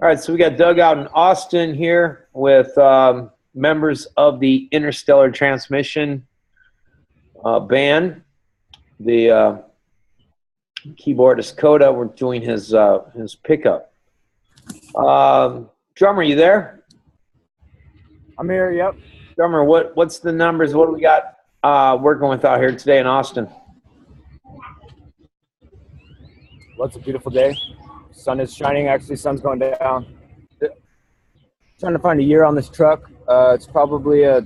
All right, so we got Doug out in Austin here with members of the Interstellar Transmission band. The keyboardist Coda, we're doing his pickup. Drummer, you there? I'm here. Yep. Drummer, what's the numbers? What do we got working with out here today in Austin? Well, it's a beautiful day. Sun is shining. Actually, sun's going down. Trying to find a year on this truck. It's probably a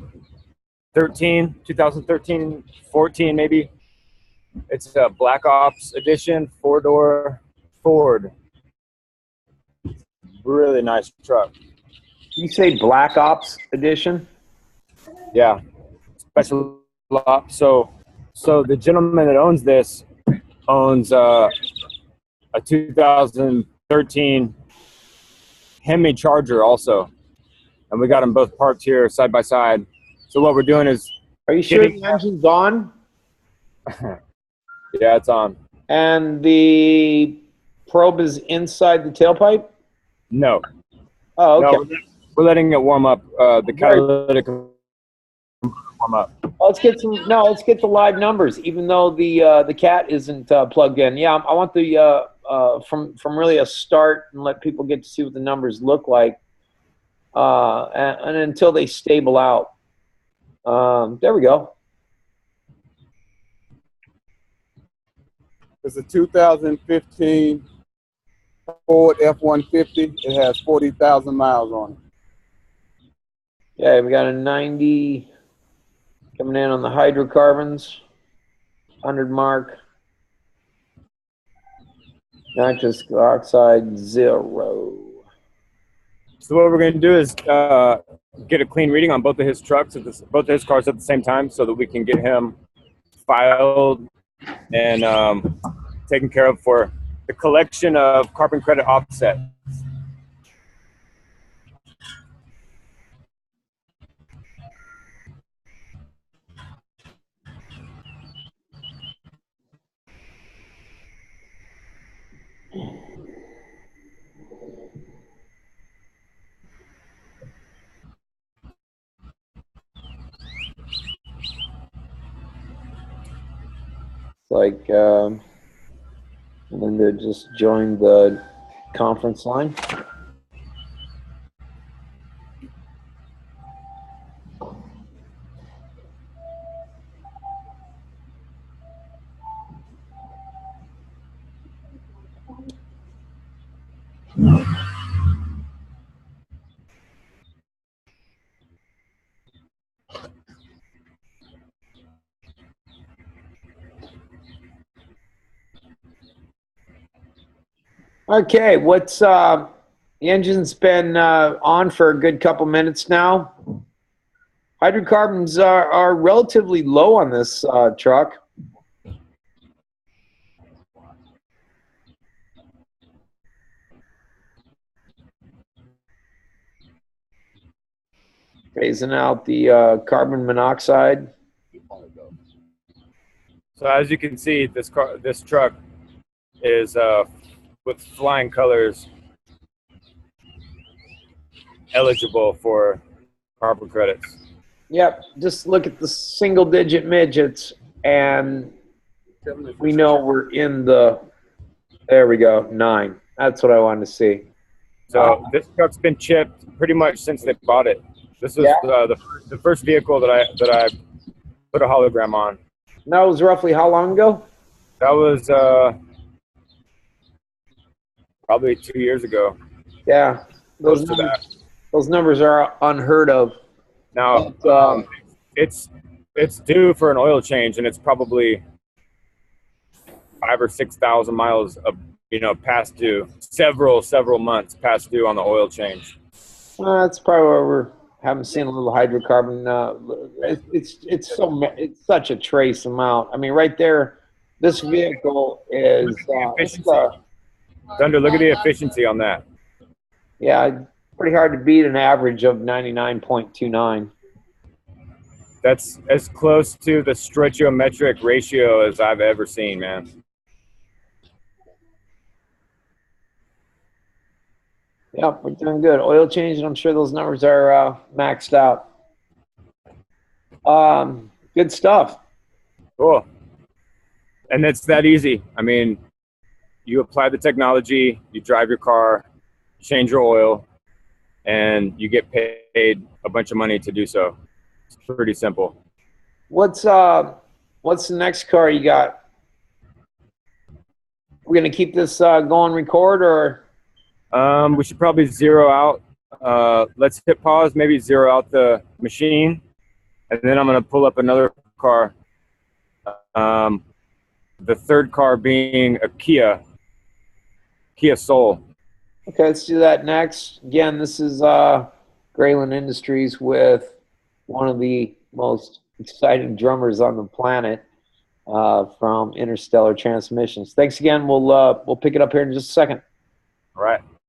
2013, 14 maybe. It's a Black Ops edition, 4-door Ford. Really nice truck. You say Black Ops edition? Yeah, special ops. So the gentleman that owns this owns a 2013 Hemi Charger also, and we got them both parked here side by side. So what we're doing is, are you sure the engine's on? Yeah, it's on. And the probe is inside the tailpipe? No. Oh, okay. No, we're letting it warm up. The catalytic warm up. Let's get the live numbers, even though the cat isn't plugged in. Yeah, I want the from really a start and let people get to see what the numbers look like, and until they stable out. There we go. It's a 2015 Ford F-150. It has 40,000 miles on it. Yeah, we got a 90 coming in on the hydrocarbons, 100 mark. Nitrous oxide 0. So what we're going to do is get a clean reading on both of his trucks, both of his cars at the same time, so that we can get him filed and taken care of for the collection of carbon credit offsets. Like Linda just joined the conference line. Okay, what's the engine's been on for a good couple minutes now. Hydrocarbons are relatively low on this truck. Phasing out the carbon monoxide. So as you can see, this truck is with flying colors eligible for carbon credits. Yep, just look at the single digit midgets and we know we're in the, there we go, 9. That's what I wanted to see. So this truck's been chipped pretty much since they bought it. This was the first vehicle that I put a hologram on. That was roughly how long ago? That was probably 2 years ago. Yeah, those numbers are unheard of. Now it's due for an oil change, and it's probably 5,000 or 6,000 miles of past due. Several months past due on the oil change. That's probably where we haven't seen a little hydrocarbon. It's such a trace amount. I mean, right there, this vehicle is Thunder, look at the efficiency on that. Yeah, pretty hard to beat an average of 99.29. That's as close to the stoichiometric ratio as I've ever seen, man. Yep, we're doing good. Oil change, and I'm sure those numbers are maxed out. Good stuff. Cool. And it's that easy. I mean, you apply the technology, you drive your car, change your oil, and you get paid a bunch of money to do so. It's pretty simple. What's the next car you got? We're gonna keep this going record, or We should probably zero out. Let's hit pause, maybe zero out the machine, and then I'm going to pull up another car. The third car being a Kia Soul. okay, let's do that next. Again, this is Grayland Industries with one of the most exciting drummers on the planet from Interstellar Transmissions. Thanks again. We'll pick it up here in just a second. All right.